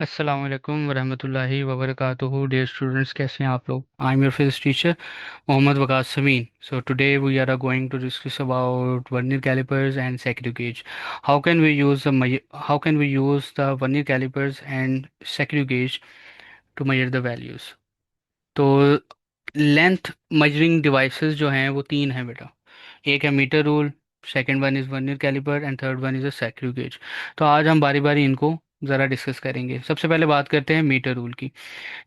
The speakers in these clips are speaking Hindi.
अस्सलाम वालेकुम वरहमतुल्लाहि वबरकातुहू डियर स्टूडेंट्स, कैसे हैं आप लोग? I am your physics teacher Mohammad Waqas Sameen. So today we are going to discuss about vernier callipers and screw gauge. How can we use the vernier callipers and screw gauge to measure the values. तो लेंथ मेजरिंग डिवाइसेस जो हैं वो तीन हैं बेटा. एक है metre rule, second one is vernier calliper and third one is a screw gauge. तो आज हम बारी बारी इनको ज़रा डिस्कस करेंगे. सबसे पहले बात करते हैं मीटर रूल की.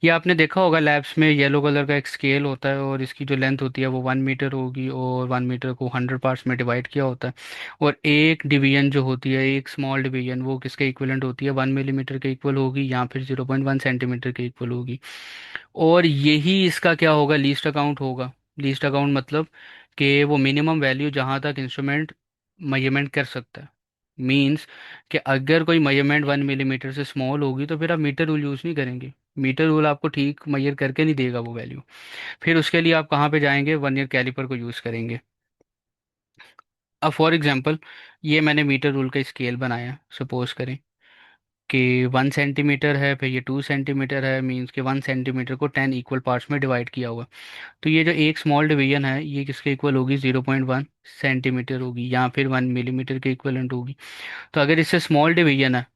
ये आपने देखा होगा लैब्स में येलो कलर का एक स्केल होता है और इसकी जो लेंथ होती है वो 1 मीटर होगी और 1 मीटर को 100 पार्ट्स में डिवाइड किया होता है. और एक डिवीजन जो होती है, एक स्मॉल डिवीजन, वो किसके इक्वलेंट होती है? 1 मिलीमीटर के इक्वल होगी या फिर 0.1 सेंटीमीटर के इक्वल होगी. और यही इसका क्या होगा? लीस्ट अकाउंट होगा. लीस्ट अकाउंट मतलब कि वो मिनिमम वैल्यू जहाँ तक इंस्ट्रूमेंट मेजरमेंट कर सकता है. मींस कि अगर कोई मेजरमेंट 1 मिलीमीटर से स्मॉल होगी तो फिर आप मीटर रूल यूज़ नहीं करेंगे. मीटर रूल आपको ठीक मेजर करके नहीं देगा वो वैल्यू. फिर उसके लिए आप कहाँ पे जाएंगे? वर्नियर कैलिपर को यूज़ करेंगे. अब फॉर एग्जांपल ये मैंने मीटर रूल का स्केल बनाया, सपोज करें कि 1 सेंटीमीटर है, फिर ये 2 सेंटीमीटर है, मीन्स कि 1 सेंटीमीटर को 10 इक्वल पार्ट्स में डिवाइड किया हुआ. तो ये जो एक स्मॉल डिवीजन है ये किसके इक्वल होगी? 0.1 सेंटीमीटर होगी या फिर 1 मिलीमीटर के इक्वलेंट होगी. तो अगर इससे स्मॉल डिवीजन है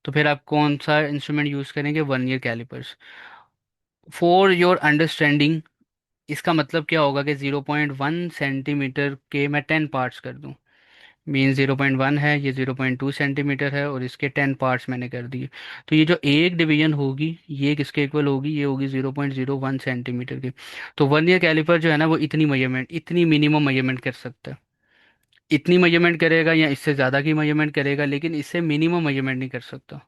तो फिर आप कौन सा इंस्ट्रूमेंट यूज़ करेंगे? Vernier callipers. For your understanding, इसका मतलब क्या होगा कि 0.1 सेंटीमीटर के मैं 10 पार्ट्स कर दूं. मीन 0.1 है, ये 0.2 सेंटीमीटर है और इसके 10 पार्ट्स मैंने कर दिए. तो ये जो एक डिवीजन होगी ये किसके इक्वल होगी? ये होगी 0.01 सेंटीमीटर की. तो वर्नियर कैलिपर जो है ना वो इतनी मेजरमेंट, इतनी मिनिमम मेजरमेंट कर सकता है. इतनी मेजरमेंट करेगा या इससे ज़्यादा की मेजरमेंट करेगा, लेकिन इससे मिनिमम मेजरमेंट नहीं कर सकता.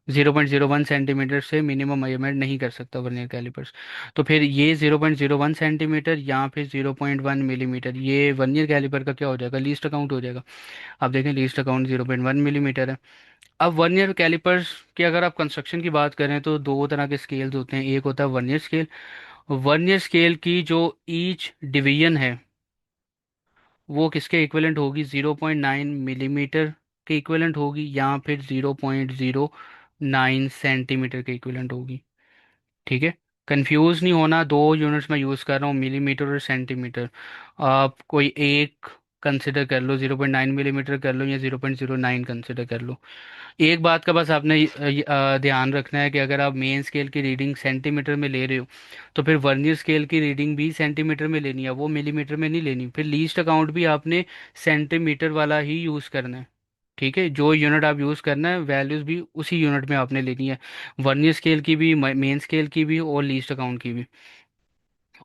0.01 सेंटीमीटर से मिनिमम मेजरमेंट नहीं कर सकता वर्नियर कैलिपर्स. तो फिर ये 0.01 सेंटीमीटर या फिर 0.1 मिलीमीटर, ये वर्नियर कैलिपर का क्या हो जाएगा? लीस्ट अकाउंट हो जाएगा. आप देखें लीस्ट अकाउंट 0.1 मिलीमीटर है. अब वर्नियर कैलिपर्स की अगर आप कंस्ट्रक्शन की बात करें तो दो तरह के स्केल्स होते हैं. एक होता है वर्नियर स्केल. वर्नियर स्केल की जो ईच डिवीजन है वो किसके इक्विवेलेंट होगी? 0.9 मिलीमीटर के इक्विवेलेंट होगी या फिर 0.09 सेंटीमीटर के इक्विवेलेंट होगी. ठीक है. कंफ्यूज नहीं होना, दो यूनिट्स में यूज़ कर रहा हूँ, मिलीमीटर और सेंटीमीटर. आप कोई एक कंसिडर कर लो, 0.9 मिलीमीटर कर लो या 0.09 कंसिडर कर लो. एक बात का बस आपने ध्यान रखना है कि अगर आप मेन स्केल की रीडिंग सेंटीमीटर में ले रहे हो तो फिर वर्नियर स्केल की रीडिंग भी सेंटीमीटर में लेनी है, वो मिलीमीटर में नहीं लेनी. फिर लीस्ट अकाउंट भी आपने सेंटीमीटर वाला ही यूज़ करना है. ठीक है. जो यूनिट आप यूज़ करना है वैल्यूज़ भी उसी यूनिट में आपने लेनी है. वर्नियर स्केल की भी, मेन स्केल की भी और लीस्ट अकाउंट की भी.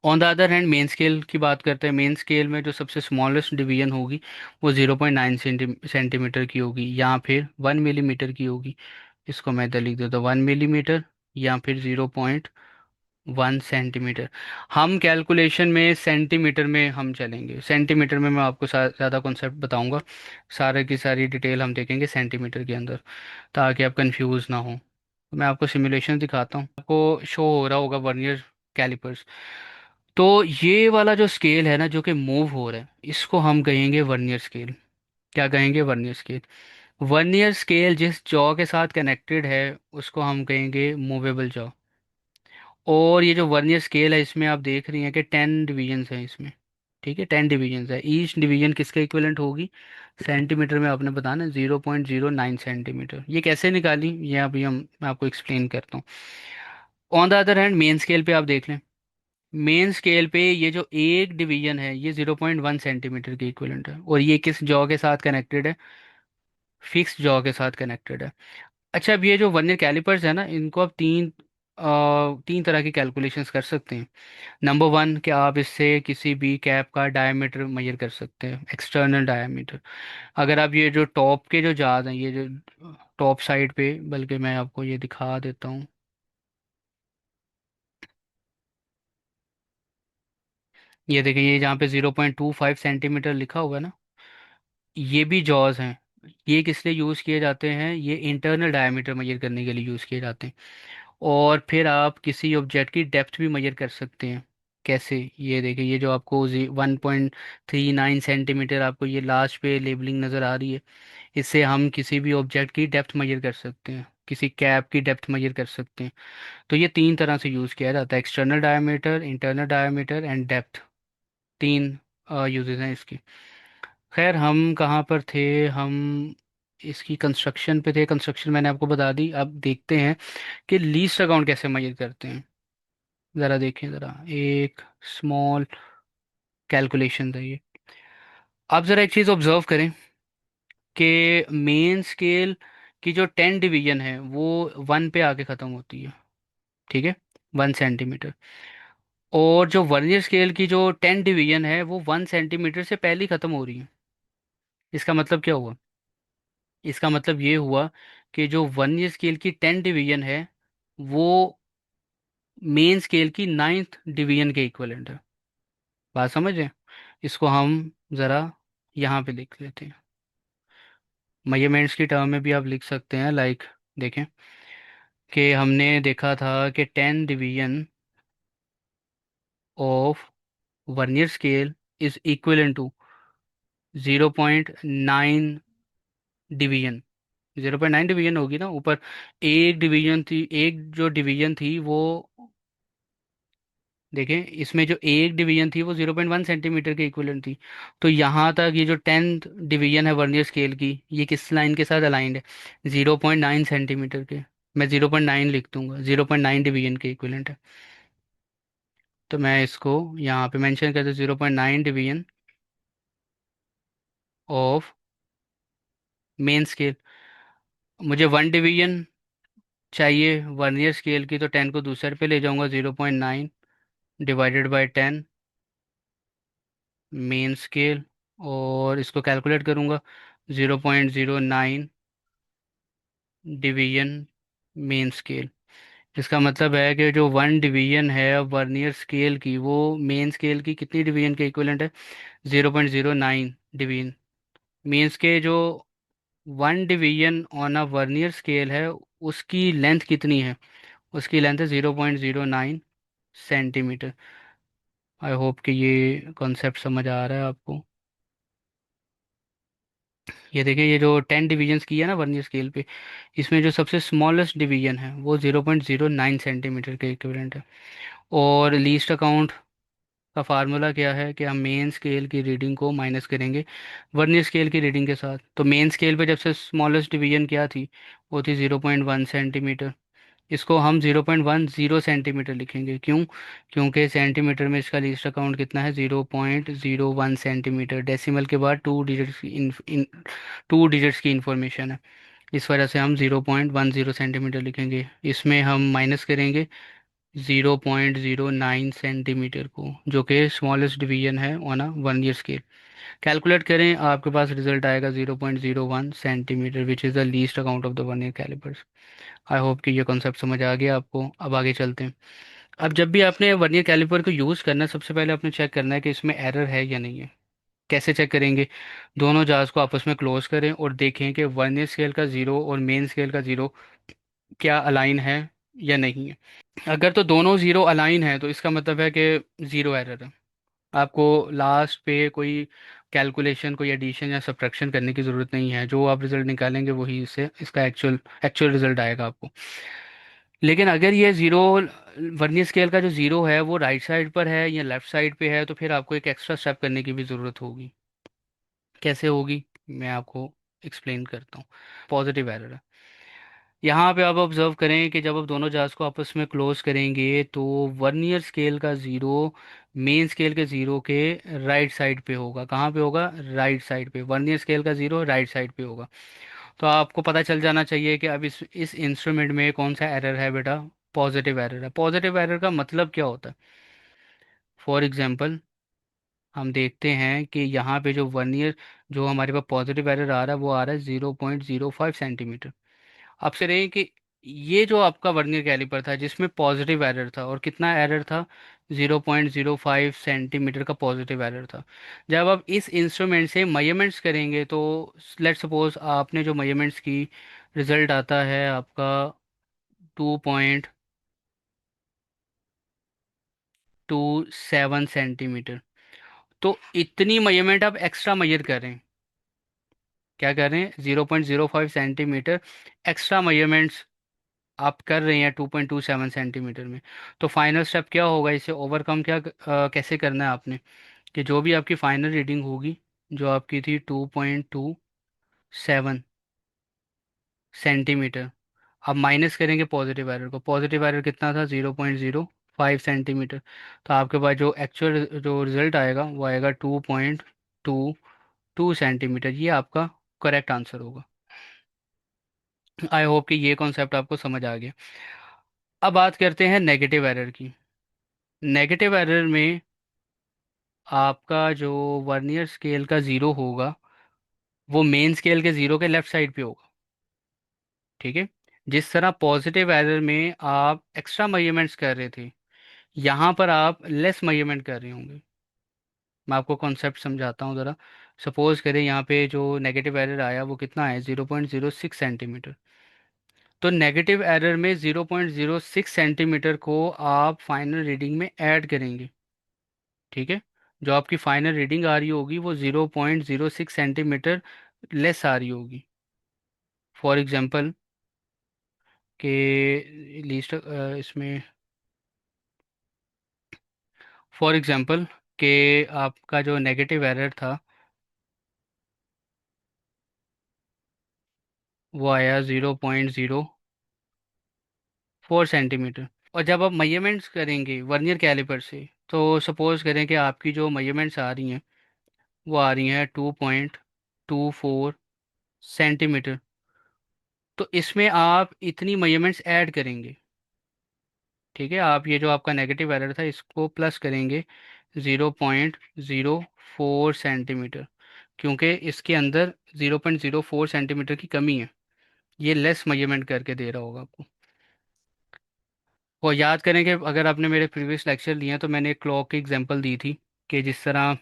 On the other hand main scale की बात करते हैं. मेन स्केल में जो सबसे स्मॉलेस्ट डिवीजन होगी वो 0.9 सेंटीमीटर की होगी या फिर 1 मिलीमीटर की होगी. इसको मैं इधर लिख देता हूँ, 1 मिलीमीटर या फिर 0.1 सेंटीमीटर. हम कैलकुलेशन में सेंटीमीटर में हम चलेंगे. सेंटीमीटर में मैं आपको ज़्यादा कॉन्सेप्ट बताऊंगा. सारे की सारी डिटेल हम देखेंगे सेंटीमीटर के अंदर, ताकि आप कंफ्यूज ना हो. मैं आपको सिमुलेशन दिखाता हूँ. आपको शो हो रहा होगा वर्नियर कैलिपर्स. तो ये वाला जो स्केल है ना जो कि मूव हो रहा है, इसको हम कहेंगे वर्नियर स्केल. क्या कहेंगे? Vernier scale. वर्नियर स्केल जिस जॉ के साथ कनेक्टेड है उसको हम कहेंगे मूवेबल जॉ. और ये जो वर्नियर स्केल है इसमें आप देख रही हैं कि 10 डिवीजन्स हैं इसमें. ठीक है, 10 डिवीजन्स है. ईच डिवीजन किसके इक्विवेलेंट होगी? सेंटीमीटर में आपने बताना 0.09 सेंटीमीटर. ये कैसे निकाली ये अभी मैं आपको एक्सप्लेन करता हूँ. On the other hand main scale पे आप देख लें. मेन स्केल पे ये जो एक डिवीजन है ये 0.1 सेंटीमीटर के इक्विवेलेंट है और ये किस जॉ के साथ कनेक्टेड है? फिक्स जॉ के साथ कनेक्टेड है. अच्छा, अब ये जो वर्नियर कैलिपर्स है ना इनको आप तीन तरह की कैलकुलेशंस कर सकते हैं. नंबर वन, कि आप इससे किसी भी कैप का डायमीटर मेजर कर सकते हैं, एक्सटर्नल डायमीटर. अगर आप ये जो टॉप के जो जाज हैं, ये जो टॉप साइड पे, बल्कि मैं आपको ये दिखा देता हूँ. ये देखिए, ये जहाँ पे 0.25 सेंटीमीटर लिखा हुआ है ना, ये भी जॉज हैं. ये किस लिए यूज़ किए जाते हैं? ये इंटरनल डायमीटर मेजर करने के लिए यूज़ किए जाते हैं. और फिर आप किसी ऑब्जेक्ट की डेप्थ भी मेजर कर सकते हैं. कैसे? ये देखिए, ये जो आपको 1.39 सेंटीमीटर आपको ये लास्ट पे लेबलिंग नज़र आ रही है, इससे हम किसी भी ऑब्जेक्ट की डेप्थ मेजर कर सकते हैं. किसी कैप की डेप्थ मेजर कर सकते हैं। तो ये तीन तरह से यूज़ किया जाता है, external diameter, internal diameter and depth. तीन यूजेस हैं इसकी। खैर हम कहाँ पर थे, हम इसकी कंस्ट्रक्शन पे थे। कंस्ट्रक्शन मैंने आपको बता दी। अब देखते हैं कि लीस्ट अकाउंट कैसे मेजर करते हैं। ज़रा देखें, ज़रा एक स्मॉल कैलकुलेशन है ये। आप ज़रा एक चीज़ ऑब्जर्व करें कि मेन स्केल की जो 10 डिवीजन है वो 1 पे आके ख़त्म होती है, ठीक है, 1 सेंटीमीटर। और जो वर्नियर स्केल की जो 10 डिवीजन है वो 1 सेंटीमीटर से पहले ही ख़त्म हो रही है। इसका मतलब क्या हुआ? इसका मतलब ये हुआ कि जो वर्नियर स्केल की 10 डिवीजन है वो मेन स्केल की 9th डिवीजन के इक्वलेंट है। बात समझ रहे हैं? इसको हम ज़रा यहाँ पे लिख लेते हैं। मेजरमेंट्स की टर्म में भी आप लिख सकते हैं, लाइक देखें कि हमने देखा था कि 10 division of vernier scale is equivalent to 0.9 division. 0.9 division होगी ना ऊपर। एक डिवीजन थी, एक जो डिवीजन थी वो, देखें इसमें जो एक डिवीजन थी वो 0.1 सेंटीमीटर के इक्वलेंट थी। तो यहाँ तक ये जो 10th डिवीजन है वर्नियर स्केल की, ये किस लाइन के साथ अलाइंड है? 0.9 सेंटीमीटर के। मैं 0.9 लिख दूंगा, 0.9 डिवीजन के इक्वलेंट है। तो मैं इसको यहाँ पे मेंशन करता हूँ, 0.9 डिवीजन ऑफ मेन स्केल। मुझे 1 डिवीजन चाहिए वर्नियर स्केल की, तो 10 को दूसरे पे ले जाऊंगा, 0.9 डिवाइडेड बाय 10 मेन स्केल। और इसको कैलकुलेट करूंगा, 0.09 डिवीजन मेन स्केल। इसका मतलब है कि जो 1 डिवीजन है वर्नियर स्केल की वो मेन स्केल की कितनी डिवीजन के इक्वलेंट है? 0.09 डिवीजन। मीन्स के जो 1 division on a vernier scale है उसकी लेंथ कितनी है? उसकी लेंथ है 0.09 सेंटीमीटर। आई होप कि ये कॉन्सेप्ट समझ आ रहा है आपको। ये देखिए, ये जो 10 डिवीजन्स की है ना वर्नियर स्केल पे, इसमें जो सबसे स्मॉलेस्ट डिवीजन है वो 0.09 सेंटीमीटर के इक्विवेलेंट है। और लीस्ट अकाउंट का फार्मूला क्या है कि हम मेन स्केल की रीडिंग को माइनस करेंगे वर्नियर स्केल की रीडिंग के साथ। तो मेन स्केल पे जब से स्मॉलेस्ट डिवीजन क्या थी, वो थी 0.1 सेंटीमीटर। इसको हम 0.10 सेंटीमीटर लिखेंगे। क्यों? क्योंकि सेंटीमीटर में इसका लीस्ट अकाउंट कितना है? 0.01 सेंटीमीटर। डेसिमल के बाद 2 डिजिट्स की इंफॉर्मेशन है। इस वजह से हम 0.10 सेंटीमीटर लिखेंगे। इसमें हम माइनस करेंगे 0.09 सेंटीमीटर को, जो कि स्मॉलेस्ट डिवीजन है on a 1 year scale. Calculate करें, आपके पास रिजल्ट आएगा 0.01 centimetre, which is the least account of the 1 year callipers. I hope कि ये कॉन्सेप्ट समझ आ गया आपको। अब आगे चलते हैं। अब जब भी आपने वर्नियर कैलिपर को यूज़ करना है, सबसे पहले आपने चेक करना है कि इसमें एरर है या नहीं है। कैसे चेक करेंगे? दोनों जार्स को आपस में क्लोज करें और देखें कि वर्नियर स्केल का ज़ीरो और मेन स्केल का ज़ीरो क्या अलाइन है या नहीं है। अगर तो दोनों ज़ीरो अलाइन है तो इसका मतलब है कि ज़ीरो एरर है। आपको लास्ट पे कोई कैलकुलेशन, कोई एडिशन या सब्ट्रैक्शन करने की ज़रूरत नहीं है। जो आप रिजल्ट निकालेंगे वही इससे इसका एक्चुअल एक्चुअल रिजल्ट आएगा आपको। लेकिन अगर ये ज़ीरो, वर्नियर स्केल का जो ज़ीरो है वो राइट साइड पर है या लेफ़्ट साइड पे है, तो फिर आपको एक एक्स्ट्रा स्टेप करने की भी ज़रूरत होगी। कैसे होगी, मैं आपको एक्सप्लेन करता हूँ। पॉजिटिव एरर है। यहाँ पे आप ऑब्जर्व करें कि जब आप दोनों जार्स को आपस में क्लोज करेंगे तो वर्नियर स्केल का ज़ीरो मेन स्केल के ज़ीरो के राइट साइड पे होगा। कहाँ पे होगा? राइट साइड पे। वर्नियर स्केल का ज़ीरो राइट साइड पे होगा। तो आपको पता चल जाना चाहिए कि अब इस इंस्ट्रूमेंट में कौन सा एरर है बेटा? पॉजिटिव एरर है। पॉजिटिव एरर का मतलब क्या होता है? फॉर एग्जांपल, हम देखते हैं कि यहाँ पे जो वर्नियर, जो हमारे पास पॉजिटिव एरर आ रहा है वो आ रहा है 0.05 सेंटीमीटर। आपसे रहे कि ये जो आपका वर्नियर कैलिपर था जिसमें पॉजिटिव एरर था, और कितना एरर था? 0.05 सेंटीमीटर का पॉजिटिव एरर था। जब आप इस इंस्ट्रूमेंट से मेजरमेंट्स करेंगे तो लेट सपोज आपने जो मेजरमेंट्स की, रिजल्ट आता है आपका 2.27 सेंटीमीटर। तो इतनी मेजरमेंट आप एक्स्ट्रा मेजर करें। क्या कर रहे हैं? 0.05 सेंटीमीटर एक्स्ट्रा मेजरमेंट्स आप कर रहे हैं 2.27 सेंटीमीटर में। तो फाइनल स्टेप क्या होगा, इसे ओवरकम कैसे करना है आपने, कि जो भी आपकी फाइनल रीडिंग होगी, जो आपकी थी 2.27 सेंटीमीटर, अब माइनस करेंगे पॉजिटिव एरर को। पॉजिटिव एरर कितना था, 0.05 सेंटीमीटर। तो आपके पास जो एक्चुअल जो रिजल्ट आएगा वो आएगा 2.22 सेंटीमीटर। ये आपका करेक्ट आंसर होगा। आई होप कि ये कॉन्सेप्ट आपको समझ आ गया। अब बात करते हैं नेगेटिव एरर की। नेगेटिव एरर में आपका जो वर्नियर स्केल का ज़ीरो होगा, वो मेन स्केल के ज़ीरो के लेफ्ट साइड पे होगा। ठीक है। जिस तरह पॉजिटिव एरर में आप एक्स्ट्रा मेजरमेंट्स कर रहे थे, यहाँ पर आप लेस मेजरमेंट कर रहे होंगे। मैं आपको कॉन्सेप्ट समझाता हूँ ज़रा। सपोज करें यहाँ पे जो नेगेटिव एरर आया वो कितना है, 0.06 सेंटीमीटर। तो नेगेटिव एरर में 0.06 सेंटीमीटर को आप फाइनल रीडिंग में ऐड करेंगे। ठीक है। जो आपकी फाइनल रीडिंग आ रही होगी वो 0.06 सेंटीमीटर लेस आ रही होगी। फॉर एग्जांपल के लिस्ट इसमें, फॉर एग्जांपल के आपका जो नेगेटिव एरर था वो आया 0.04 सेंटीमीटर। और जब आप मेजरमेंट्स करेंगे वर्नियर कैलिपर से, तो सपोज करें कि आपकी जो मेजरमेंट्स आ रही हैं वो आ रही हैं 2.24 सेंटीमीटर। तो इसमें आप इतनी मेजरमेंट्स ऐड करेंगे। ठीक है। आप ये जो आपका नेगेटिव एरर था इसको प्लस करेंगे 0.04 सेंटीमीटर, क्योंकि इसके अंदर 0.04 सेंटीमीटर की कमी है। ये लेस मेजरमेंट करके दे रहा होगा आपको। और याद करें कि अगर आपने मेरे प्रीवियस लेक्चर लिए हैं तो मैंने एक क्लॉक की एग्जांपल दी थी, कि जिस तरह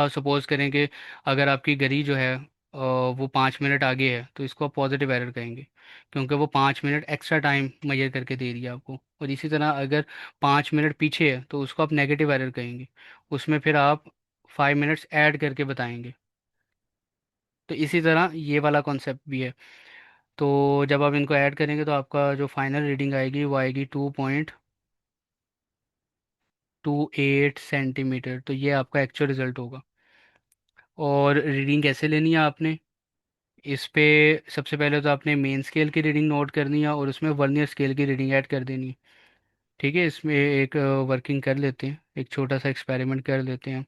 सपोज करें कि अगर आपकी घड़ी जो है वो 5 मिनट आगे है, तो इसको आप पॉजिटिव एरर कहेंगे, क्योंकि वो 5 मिनट एक्स्ट्रा टाइम मेजर करके दे रही है आपको। और इसी तरह अगर 5 मिनट पीछे है तो उसको आप नेगेटिव एरर कहेंगे, उसमें फिर आप 5 मिनट्स ऐड करके बताएंगे। तो इसी तरह ये वाला कॉन्सेप्ट भी है। तो जब आप इनको ऐड करेंगे तो आपका जो फाइनल रीडिंग आएगी वो आएगी 2.28 सेंटीमीटर। तो ये आपका एक्चुअल रिजल्ट होगा। और रीडिंग कैसे लेनी है आपने, इस पे सबसे पहले तो आपने मेन स्केल की रीडिंग नोट करनी है और उसमें वर्नियर स्केल की रीडिंग ऐड कर देनी है। ठीक है। इसमें एक वर्किंग कर लेते हैं, एक छोटा सा एक्सपेरिमेंट कर लेते हैं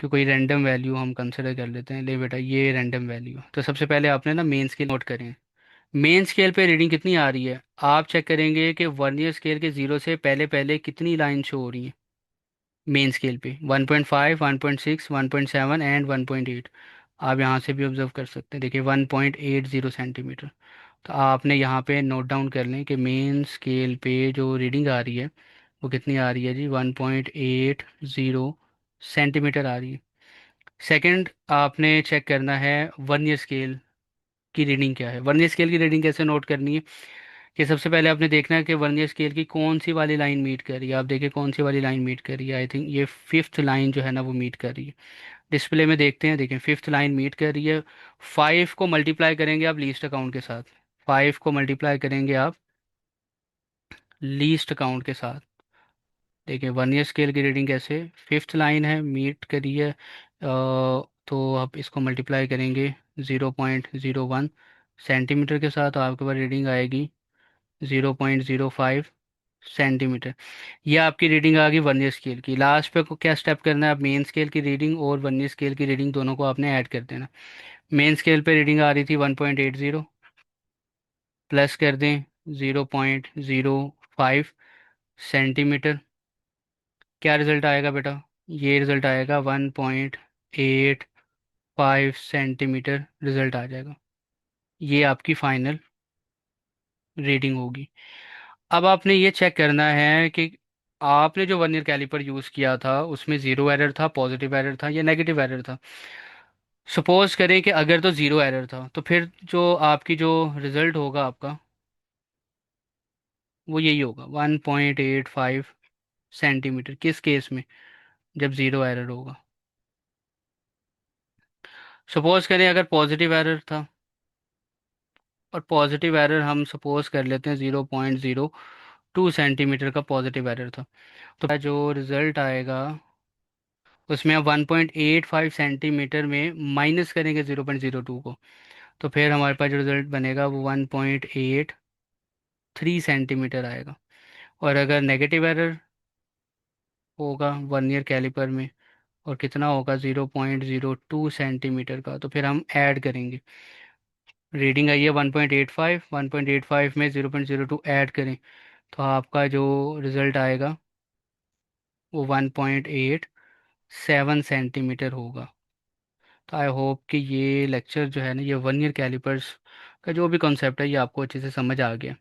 कि कोई रैंडम वैल्यू हम कंसिडर कर लेते हैं। ले बेटा, ये रैंडम वैल्यू। तो सबसे पहले आपने ना मेन स्केल नोट करें। मेन स्केल पे रीडिंग कितनी आ रही है, आप चेक करेंगे कि वर्नियर स्केल के ज़ीरो से पहले पहले कितनी लाइन शो हो रही है। मेन स्केल पे 1.5, 1.6, 1.7 एंड 1.8। आप यहाँ से भी ऑब्जर्व कर सकते हैं, देखिए 1.80 सेंटीमीटर। तो आपने यहाँ पे नोट डाउन कर लें कि मेन स्केल पे जो रीडिंग आ रही है वो कितनी आ रही है जी, 1.80 सेंटीमीटर आ रही है। सेकंड, आपने चेक करना है वर्नियर स्केल की रीडिंग क्या है। वर्नियर स्केल की रीडिंग कैसे नोट करनी है, कि सबसे पहले आपने देखना है कि वर्नियर स्केल की कौन सी वाली लाइन मीट कर रही है। आप देखिए कौन सी वाली लाइन मीट कर रही है, आई थिंक ये फिफ्थ लाइन जो है ना वो मीट कर रही है। डिस्प्ले में देखते हैं, देखें फिफ्थ लाइन मीट कर रही है। 5 को मल्टीप्लाई करेंगे आप लीस्ट अकाउंट के साथ। 5 को मल्टीप्लाई करेंगे आप लीस्ट अकाउंट के साथ। देखिए वर्नियर स्केल की रीडिंग कैसे, फिफ्थ लाइन है मीट करी है, तो आप इसको मल्टीप्लाई करेंगे 0.01 सेंटीमीटर के साथ, तो आपके पास रीडिंग आएगी 0.05 सेंटीमीटर। ये आपकी रीडिंग आ गई वर्नियर स्केल की। लास्ट पे को क्या स्टेप करना है, आप मेन स्केल की रीडिंग और वर्नियर स्केल की रीडिंग दोनों को आपने ऐड कर देना। मेन स्केल पे रीडिंग आ रही थी 1.80, प्लस कर दें 0.05 सेंटीमीटर। क्या रिजल्ट आएगा बेटा, ये रिजल्ट आएगा 1.85 सेंटीमीटर रिजल्ट आ जाएगा। ये आपकी फाइनल रीडिंग होगी। अब आपने ये चेक करना है कि आपने जो वर्नियर कैलिपर यूज़ किया था उसमें ज़ीरो एरर था, पॉजिटिव एरर था या नेगेटिव एरर था। सपोज करें कि अगर तो ज़ीरो एरर था, तो फिर जो आपकी जो रिज़ल्ट होगा आपका वो यही होगा 1.85 सेंटीमीटर। किस केस में, जब ज़ीरो एरर होगा। सपोज करें अगर पॉजिटिव एरर था, और पॉजिटिव एरर हम सपोज कर लेते हैं 0.02 सेंटीमीटर का पॉजिटिव एरर था। तो जो रिज़ल्ट आएगा उसमें आप 1.85 सेंटीमीटर में माइनस करेंगे 0.02 को, तो फिर हमारे पास जो रिज़ल्ट बनेगा वो 1.83 सेंटीमीटर आएगा। और अगर नेगेटिव एरर होगा वर्नियर कैलिपर में, और कितना होगा 0.02 सेंटीमीटर का, तो फिर हम ऐड करेंगे। रीडिंग आई है 1.85, 1.85 में 0.02 ऐड करें तो आपका जो रिज़ल्ट आएगा वो 1.87 सेंटीमीटर होगा। तो आई होप कि ये लेक्चर जो है ना, ये वर्नियर कैलिपर्स का जो भी कॉन्सेप्ट है ये आपको अच्छे से समझ आ गया।